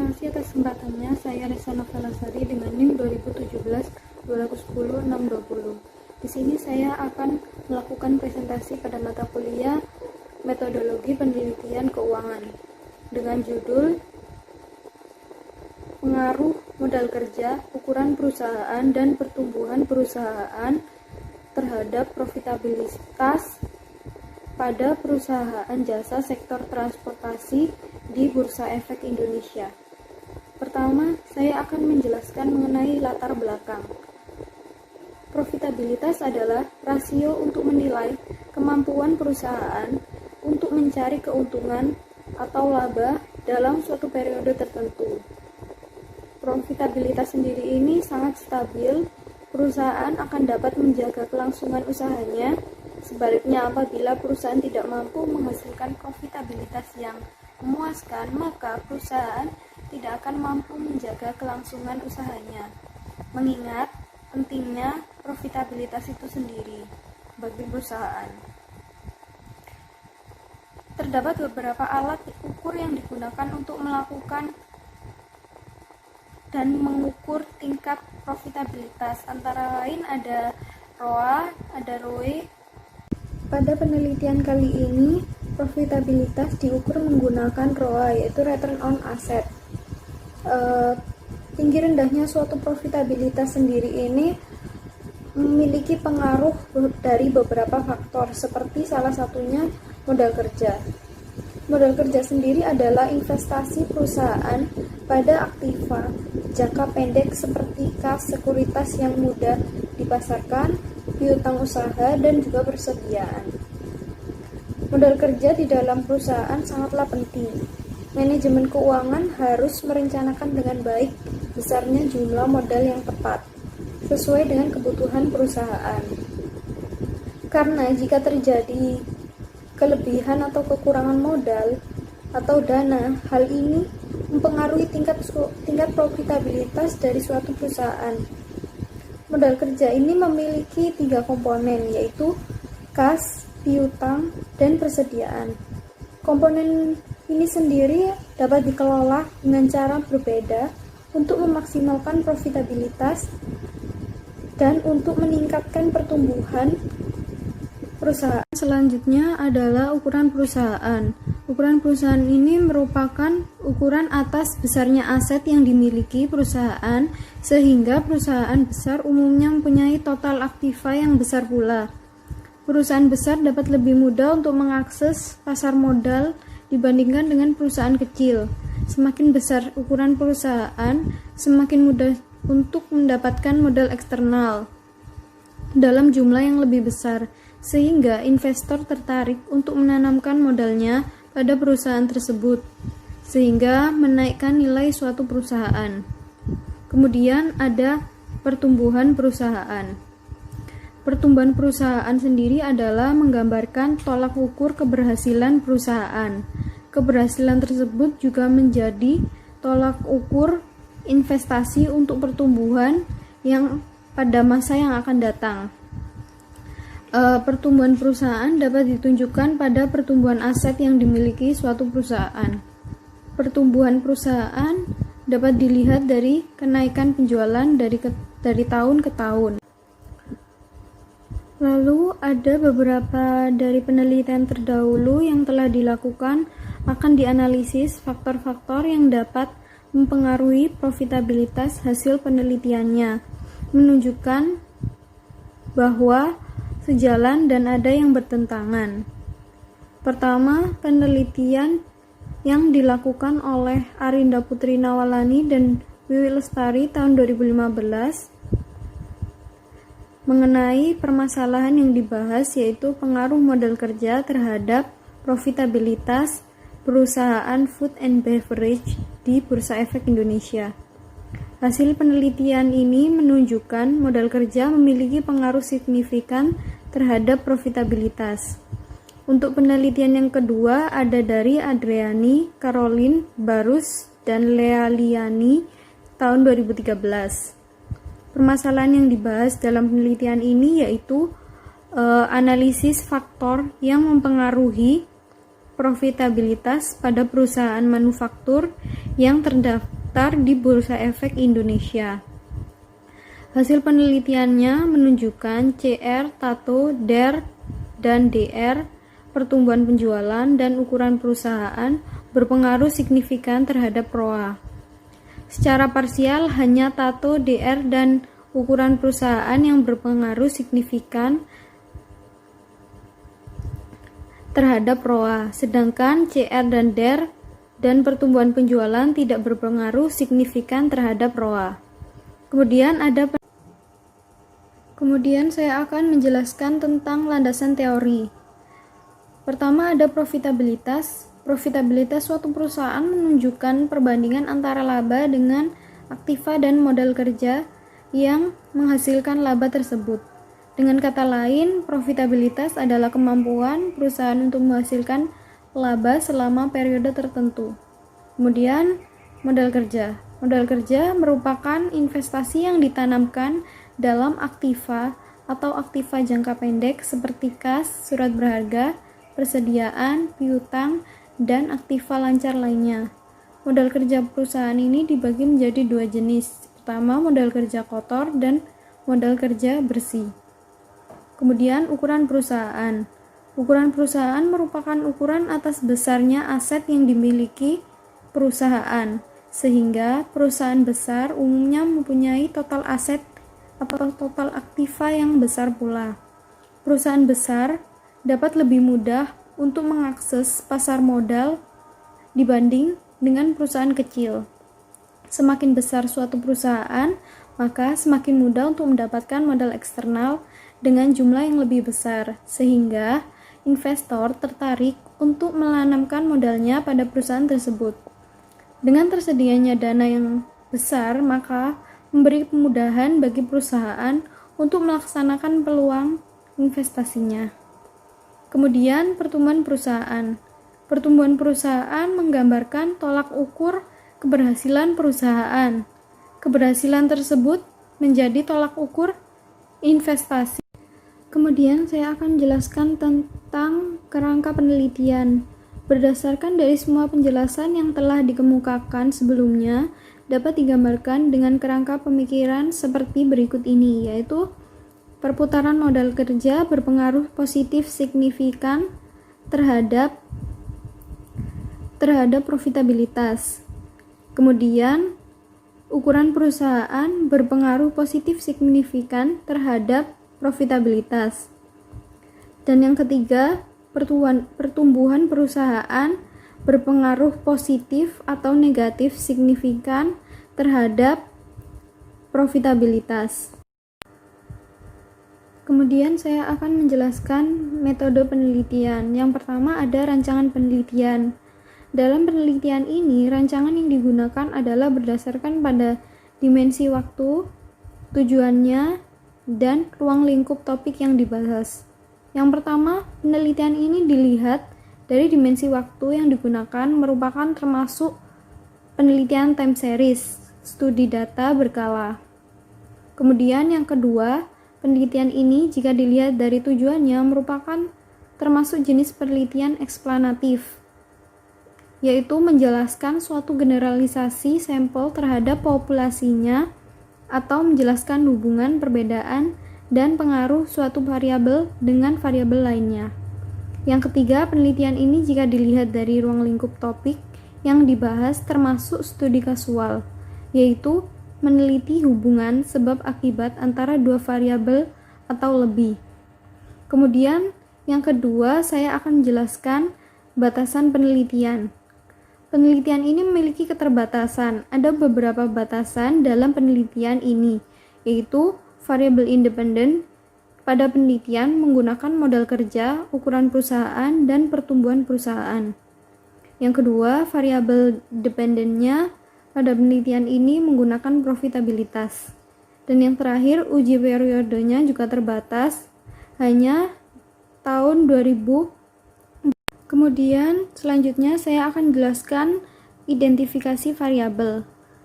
Terima kasih atas kesempatannya. Saya Resa Novelasari dengan NIM 2017-2010-620. Di sini saya akan melakukan presentasi pada mata kuliah Metodologi Penelitian Keuangan dengan judul Pengaruh Modal Kerja, Ukuran Perusahaan dan Pertumbuhan Perusahaan terhadap Profitabilitas pada perusahaan jasa sektor transportasi di Bursa Efek Indonesia. Pertama, saya akan menjelaskan mengenai latar belakang. Profitabilitas adalah rasio untuk menilai kemampuan perusahaan untuk mencari keuntungan atau laba dalam suatu periode tertentu. Profitabilitas sendiri ini sangat stabil, perusahaan akan dapat menjaga kelangsungan usahanya. Sebaliknya, apabila perusahaan tidak mampu menghasilkan profitabilitas yang memuaskan, maka perusahaan tidak akan mampu menjaga kelangsungan usahanya. Mengingat pentingnya profitabilitas itu sendiri bagi perusahaan. Terdapat beberapa alat ukur yang digunakan untuk melakukan dan mengukur tingkat profitabilitas, antara lain ada ROA, ada ROE. Pada penelitian kali ini, profitabilitas diukur menggunakan ROA, yaitu Return on Asset. Tinggi rendahnya suatu profitabilitas sendiri ini memiliki pengaruh dari beberapa faktor, seperti salah satunya modal kerja. Modal kerja sendiri adalah investasi perusahaan pada aktiva jangka pendek seperti kas, sekuritas yang mudah dipasarkan, piutang usaha, dan juga persediaan. Modal kerja di dalam perusahaan sangatlah penting. Manajemen keuangan harus merencanakan dengan baik besarnya jumlah modal yang tepat, sesuai dengan kebutuhan perusahaan. Karena jika terjadi kelebihan atau kekurangan modal atau dana, hal ini mempengaruhi tingkat profitabilitas dari suatu perusahaan. Modal kerja ini memiliki 3 komponen, yaitu kas, piutang, dan persediaan. Komponen ini sendiri dapat dikelola dengan cara berbeda untuk memaksimalkan profitabilitas dan untuk meningkatkan pertumbuhan perusahaan. Selanjutnya adalah ukuran perusahaan. Ukuran perusahaan ini merupakan ukuran atas besarnya aset yang dimiliki perusahaan, sehingga perusahaan besar umumnya mempunyai total aktiva yang besar pula. Perusahaan besar dapat lebih mudah untuk mengakses pasar modal dibandingkan dengan perusahaan kecil. Semakin besar ukuran perusahaan, semakin mudah untuk mendapatkan modal eksternal dalam jumlah yang lebih besar, sehingga investor tertarik untuk menanamkan modalnya pada perusahaan tersebut, sehingga menaikkan nilai suatu perusahaan. Kemudian ada pertumbuhan perusahaan. Pertumbuhan perusahaan sendiri adalah menggambarkan tolak ukur keberhasilan perusahaan. Keberhasilan tersebut juga menjadi tolak ukur investasi untuk pertumbuhan yang pada masa yang akan datang. Pertumbuhan perusahaan dapat ditunjukkan pada pertumbuhan aset yang dimiliki suatu perusahaan. Pertumbuhan perusahaan dapat dilihat dari kenaikan penjualan dari tahun ke tahun. Lalu ada beberapa dari penelitian terdahulu yang telah dilakukan, akan dianalisis faktor-faktor yang dapat mempengaruhi profitabilitas hasil penelitiannya, menunjukkan bahwa sejalan dan ada yang bertentangan. Pertama, penelitian yang dilakukan oleh Arinda Putri Nawalani dan Wiwi Lestari tahun 2015 mengenai permasalahan yang dibahas, yaitu pengaruh modal kerja terhadap profitabilitas perusahaan food and beverage di Bursa Efek Indonesia. Hasil penelitian ini menunjukkan modal kerja memiliki pengaruh signifikan terhadap profitabilitas. Untuk penelitian yang kedua ada dari Adriani, Caroline, Barus, dan Lea Liani tahun 2013. Permasalahan yang dibahas dalam penelitian ini yaitu analisis faktor yang mempengaruhi profitabilitas pada perusahaan manufaktur yang terdaftar di Bursa Efek Indonesia. Hasil penelitiannya menunjukkan CR, TATO, DER, dan DR, pertumbuhan penjualan dan ukuran perusahaan berpengaruh signifikan terhadap ROA. Secara parsial, hanya TATO, DR, dan ukuran perusahaan yang berpengaruh signifikan terhadap ROA, sedangkan CR dan DER dan pertumbuhan penjualan tidak berpengaruh signifikan terhadap ROA. Kemudian saya akan menjelaskan tentang landasan teori. Pertama ada profitabilitas. Profitabilitas suatu perusahaan menunjukkan perbandingan antara laba dengan aktiva dan modal kerja yang menghasilkan laba tersebut. Dengan kata lain, profitabilitas adalah kemampuan perusahaan untuk menghasilkan laba selama periode tertentu. Kemudian, modal kerja. Modal kerja merupakan investasi yang ditanamkan dalam aktiva atau aktiva jangka pendek seperti kas, surat berharga, persediaan, piutang, dan aktiva lancar lainnya. Modal kerja perusahaan ini dibagi menjadi dua jenis. Pertama, modal kerja kotor dan modal kerja bersih. Kemudian ukuran perusahaan. Ukuran perusahaan merupakan ukuran atas besarnya aset yang dimiliki perusahaan, sehingga perusahaan besar umumnya mempunyai total aset atau total aktiva yang besar pula. Perusahaan besar dapat lebih mudah untuk mengakses pasar modal dibanding dengan perusahaan kecil. Semakin besar suatu perusahaan, maka semakin mudah untuk mendapatkan modal eksternal dengan jumlah yang lebih besar, sehingga investor tertarik untuk menanamkan modalnya pada perusahaan tersebut. Dengan tersedianya dana yang besar, maka memberi kemudahan bagi perusahaan untuk melaksanakan peluang investasinya. Kemudian, pertumbuhan perusahaan. Pertumbuhan perusahaan menggambarkan tolak ukur keberhasilan perusahaan. Keberhasilan tersebut menjadi tolak ukur investasi. Kemudian saya akan jelaskan tentang kerangka penelitian. Berdasarkan dari semua penjelasan yang telah dikemukakan sebelumnya, dapat digambarkan dengan kerangka pemikiran seperti berikut ini, yaitu perputaran modal kerja berpengaruh positif signifikan terhadap profitabilitas. Kemudian, ukuran perusahaan berpengaruh positif signifikan terhadap profitabilitas. Dan yang ketiga, pertumbuhan perusahaan berpengaruh positif atau negatif signifikan terhadap profitabilitas. Kemudian saya akan menjelaskan metode penelitian. Yang pertama ada rancangan penelitian. Dalam penelitian ini, rancangan yang digunakan adalah berdasarkan pada dimensi waktu, tujuannya, dan ruang lingkup topik yang dibahas. Yang pertama, penelitian ini dilihat dari dimensi waktu yang digunakan merupakan termasuk penelitian time series, studi data berkala. Kemudian yang kedua, penelitian ini jika dilihat dari tujuannya merupakan termasuk jenis penelitian eksplanatif, yaitu menjelaskan suatu generalisasi sampel terhadap populasinya atau menjelaskan hubungan perbedaan dan pengaruh suatu variabel dengan variabel lainnya. Yang ketiga, penelitian ini jika dilihat dari ruang lingkup topik yang dibahas termasuk studi kasual, yaitu meneliti hubungan sebab akibat antara dua variabel atau lebih. Kemudian, yang kedua, saya akan menjelaskan batasan penelitian. Penelitian ini memiliki keterbatasan. Ada beberapa batasan dalam penelitian ini, yaitu variabel independen pada penelitian menggunakan modal kerja, ukuran perusahaan, dan pertumbuhan perusahaan. Yang kedua, variabel dependennya pada penelitian ini menggunakan profitabilitas. Dan yang terakhir, uji periodenya juga terbatas, hanya tahun 2000. Kemudian selanjutnya saya akan jelaskan identifikasi variabel.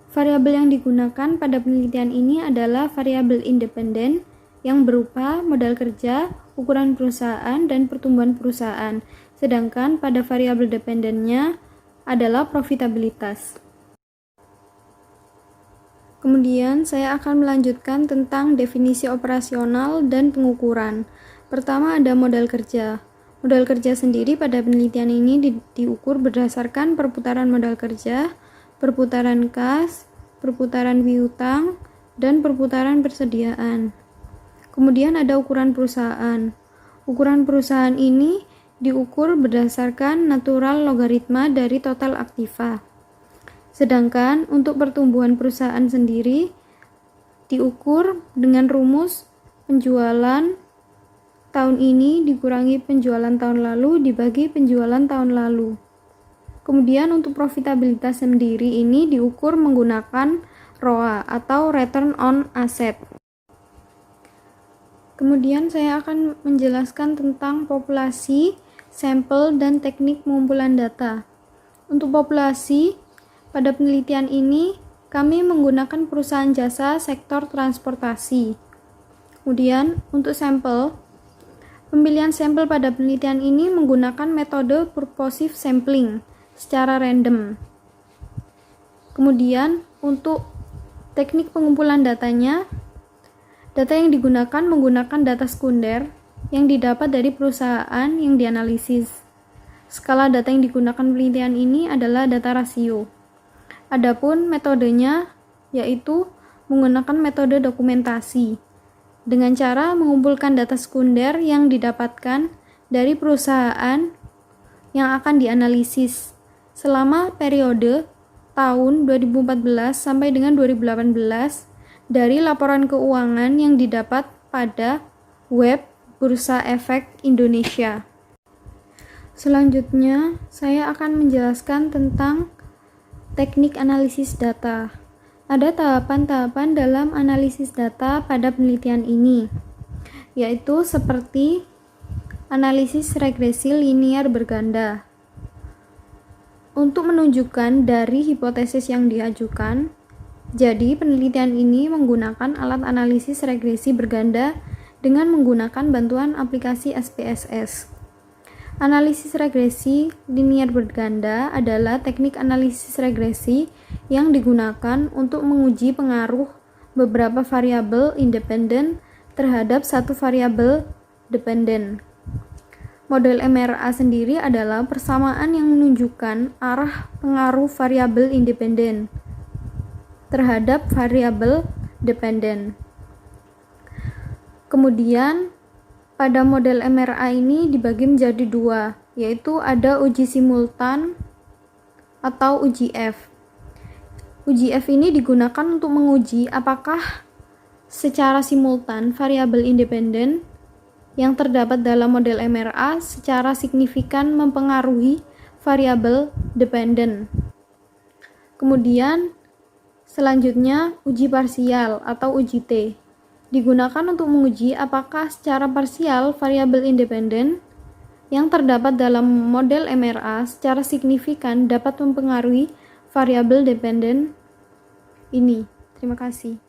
Variabel yang digunakan pada penelitian ini adalah variabel independen yang berupa modal kerja, ukuran perusahaan, dan pertumbuhan perusahaan. Sedangkan pada variabel dependennya adalah profitabilitas. Kemudian saya akan melanjutkan tentang definisi operasional dan pengukuran. Pertama ada modal kerja. Modal kerja sendiri pada penelitian ini diukur berdasarkan perputaran modal kerja, perputaran kas, perputaran piutang, dan perputaran persediaan. Kemudian ada ukuran perusahaan. Ukuran perusahaan ini diukur berdasarkan natural logaritma dari total aktiva. Sedangkan untuk pertumbuhan perusahaan sendiri diukur dengan rumus penjualan tahun ini dikurangi penjualan tahun lalu dibagi penjualan tahun lalu. Kemudian untuk profitabilitas sendiri ini diukur menggunakan ROA atau Return on Asset. Kemudian saya akan menjelaskan tentang populasi, sampel, dan teknik pengumpulan data. Untuk populasi, pada penelitian ini, kami menggunakan perusahaan jasa sektor transportasi. Kemudian, untuk sampel, pemilihan sampel pada penelitian ini menggunakan metode purposive sampling secara random. Kemudian, untuk teknik pengumpulan datanya, data yang digunakan menggunakan data sekunder yang didapat dari perusahaan yang dianalisis. Skala data yang digunakan penelitian ini adalah data rasio. Adapun metodenya yaitu menggunakan metode dokumentasi dengan cara mengumpulkan data sekunder yang didapatkan dari perusahaan yang akan dianalisis selama periode tahun 2014 sampai dengan 2018 dari laporan keuangan yang didapat pada web Bursa Efek Indonesia. Selanjutnya, saya akan menjelaskan tentang teknik analisis data. Ada tahapan-tahapan dalam analisis data pada penelitian ini, yaitu seperti analisis regresi linear berganda. Untuk menunjukkan dari hipotesis yang diajukan, jadi penelitian ini menggunakan alat analisis regresi berganda dengan menggunakan bantuan aplikasi SPSS. Analisis regresi linear berganda adalah teknik analisis regresi yang digunakan untuk menguji pengaruh beberapa variabel independen terhadap satu variabel dependen. Model MRA sendiri adalah persamaan yang menunjukkan arah pengaruh variabel independen terhadap variabel dependen. Kemudian pada model MRA ini dibagi menjadi dua, yaitu ada uji simultan atau uji F. Uji F ini digunakan untuk menguji apakah secara simultan variabel independen yang terdapat dalam model MRA secara signifikan mempengaruhi variabel dependen. Kemudian selanjutnya uji parsial atau uji T digunakan untuk menguji apakah secara parsial variabel independen yang terdapat dalam model MRA secara signifikan dapat mempengaruhi variabel dependen ini. Terima kasih.